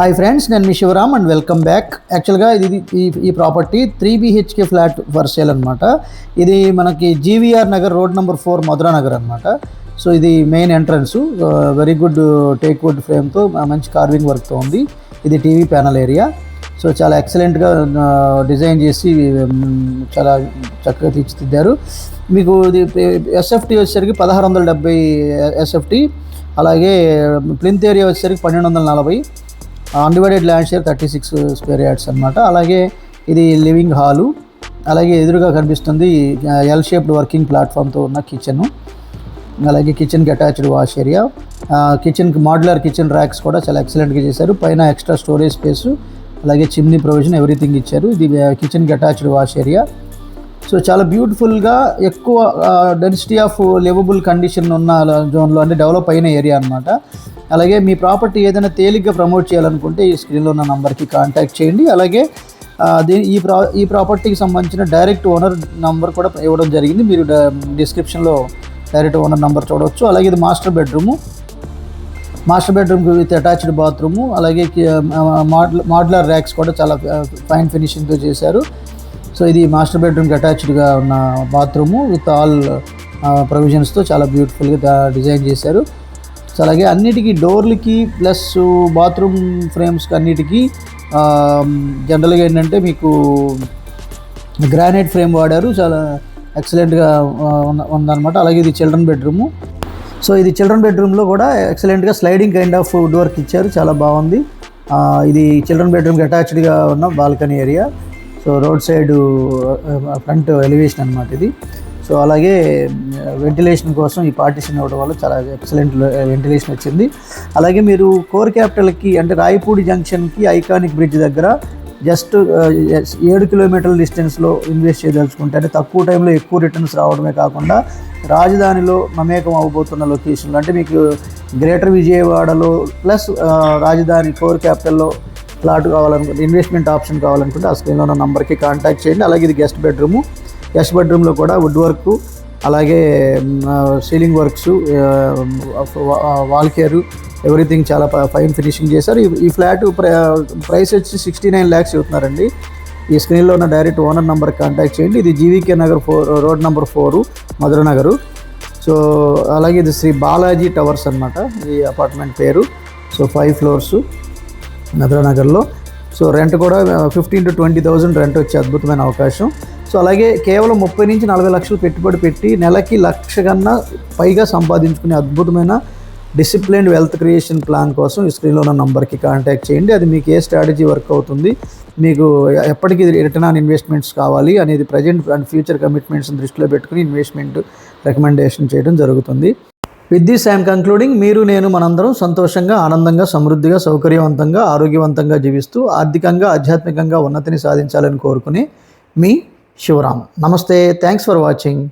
Hi friends, నేను మీ Shivaram and welcome back. యాక్చువల్గా ఈ property 3 BHK flat for sale అనమాట. ఇది మనకి GVR Nagar road number 4 Madhura Nagar అనమాట. సో ఇది main entrance, very good teak wood ఫ్రేమ్తో మంచి కార్వింగ్ వర్క్తో ఉంది. ఇది టీవీ ప్యానల్ ఏరియా. సో చాలా ఎక్సలెంట్గా డిజైన్ చేసి చాలా చక్కగా తీర్చిదిద్దారు. మీకు ఇది ఎస్ఎఫ్టీ వచ్చేసరికి 1670 ఎస్ఎఫ్టీ, అలాగే ప్లింత్ ఏరియా వచ్చేసరికి 1240, undivided land share 36 square yards అనమాట. అలాగే ఇది లివింగ్ హాలు, అలాగే ఎదురుగా కనిపిస్తుంది ఎల్ షేప్డ్ వర్కింగ్ ప్లాట్ఫామ్తో ఉన్న కిచెను, అలాగే కిచెన్కి అటాచ్డ్ వాష్ ఏరియా, కిచెన్కి మాడ్యులర్ కిచెన్ ర్యాక్స్ కూడా చాలా ఎక్సలెంట్గా చేశారు. పైన ఎక్స్ట్రా స్టోరేజ్ స్పేసు, అలాగే చిమ్నీ ప్రొవిజన్ ఎవ్రీథింగ్ ఇచ్చారు. ఇది కిచెన్కి అటాచ్డ్ వాష్ ఏరియా. సో చాలా బ్యూటిఫుల్గా ఎక్కువ డెన్సిటీ ఆఫ్ లివబుల్ కండిషన్ ఉన్న జోన్లో, అంటే డెవలప్ అయిన ఏరియా అనమాట. అలాగే మీ ప్రాపర్టీ ఏదైనా తేలిగ్గా ప్రమోట్ చేయాలనుకుంటే ఈ స్క్రీన్లో ఉన్న నెంబర్కి కాంటాక్ట్ చేయండి. అలాగే ఈ ప్రాపర్టీకి సంబంధించిన డైరెక్ట్ ఓనర్ నెంబర్ కూడా ఇవ్వడం జరిగింది. మీరు డిస్క్రిప్షన్లో డైరెక్ట్ ఓనర్ నెంబర్ చూడవచ్చు. అలాగే ఇది master bedroom with attached bathroom, అలాగే మాడ్యులర్ ర్యాక్స్ కూడా చాలా ఫైన్ ఫినిషింగ్తో చేశారు. సో ఇది మాస్టర్ బెడ్రూమ్కి అటాచ్డ్గా ఉన్న బాత్రూము విత్ ఆల్ ప్రొవిజన్స్తో చాలా బ్యూటిఫుల్గా డిజైన్ చేశారు. సో అలాగే అన్నిటికీ డోర్లకి ప్లస్ బాత్రూమ్ ఫ్రేమ్స్కి అన్నిటికీ జనరల్గా ఏంటంటే మీకు గ్రానైట్ ఫ్రేమ్ వాడారు. చాలా ఎక్సలెంట్గా ఉందన్నమాట. అలాగే ఇది చిల్డ్రన్ బెడ్రూము. సో ఇది చిల్డ్రన్ బెడ్రూమ్లో కూడా ఎక్సలెంట్గా స్లైడింగ్ కైండ్ ఆఫ్ డోర్కి ఇచ్చారు, చాలా బాగుంది. ఇది చిల్డ్రన్ బెడ్రూమ్కి అటాచ్డ్గా ఉన్న balcony area. So road side front elevation అనమాట ఇది. సో అలాగే వెంటిలేషన్ కోసం ఈ పార్టిషన్ ఇవ్వడం వల్ల చాలా ఎక్సలెంట్ వెంటిలేషన్ వచ్చింది. అలాగే మీరు కోర్ క్యాపిటల్కి, అంటే రాయపూడి జంక్షన్కి ఐకానిక్ బ్రిడ్జ్ దగ్గర జస్ట్ 7 కిలోమీటర్ల డిస్టెన్స్లో ఇన్వెస్ట్ చేయదలుచుకుంటే, అంటే తక్కువ టైంలో ఎక్కువ రిటర్న్స్ రావడమే కాకుండా రాజధానిలో మమేకం అవ్వబోతున్న లొకేషన్లు, అంటే మీకు గ్రేటర్ విజయవాడలో ప్లస్ రాజధాని కోర్ క్యాపిటల్లో ప్లాట్ కావాలనుకుంటే, ఇన్వెస్ట్మెంట్ ఆప్షన్ కావాలనుకుంటే ఆ స్క్రీన్లో ఉన్న నెంబర్కి కాంటాక్ట్ చేయండి. అలాగే ఇది గెస్ట్ బెడ్రూమ్లో కూడా వుడ్ వర్క్, అలాగే ceiling works, wall care, everything చాలా ఫైన్ ఫినిషింగ్ చేశారు. ఈ ఫ్లాట్ ప్రైస్ వచ్చి 69 lakhs చెబుతున్నారండి. ఈ స్క్రీన్లో ఉన్న డైరెక్ట్ ఓనర్ నెంబర్కి కాంటాక్ట్ చేయండి. ఇది జీవీకే నగర్ 4 రోడ్ నెంబర్ 4 మధుర నగరు. సో అలాగే ఇది శ్రీ బాలాజీ టవర్స్ అనమాట ఈ అపార్ట్మెంట్ పేరు. సో 5 floors మధురా నగర్లో. సో రెంట్ కూడా 15,000 to 20,000 రెంట్ వచ్చే అద్భుతమైన అవకాశం. సో అలాగే కేవలం 30 నుంచి 40 లక్షలు పెట్టుబడి పెట్టి నెలకి 1,00,000 కన్నా పైగా సంపాదించుకునే అద్భుతమైన డిసిప్లిన్డ్ వెల్త్ క్రియేషన్ ప్లాన్ కోసం ఈ స్క్రీన్లో ఉన్న నంబర్కి కాంటాక్ట్ చేయండి. అది మీకు ఏ స్ట్రాటజీ వర్క్ అవుతుంది, మీకు ఎప్పటికీ రిటర్న్ ఆన్ ఇన్వెస్ట్మెంట్స్ కావాలి అనేది ప్రజెంట్ అండ్ ఫ్యూచర్ కమిట్మెంట్స్ని దృష్టిలో పెట్టుకుని ఇన్వెస్ట్మెంట్ రికమెండేషన్ చేయడం జరుగుతుంది. With this I'm concluding. మీరు, నేను, మనందరం సంతోషంగా, ఆనందంగా, సమృద్ధిగా, సౌకర్యవంతంగా, ఆరోగ్యవంతంగా జీవిస్తూ ఆర్థికంగా, ఆధ్యాత్మికంగా ఉన్నతిని సాధించాలని కోరుకుని మీ శివరామ్. నమస్తే. Thanks for watching.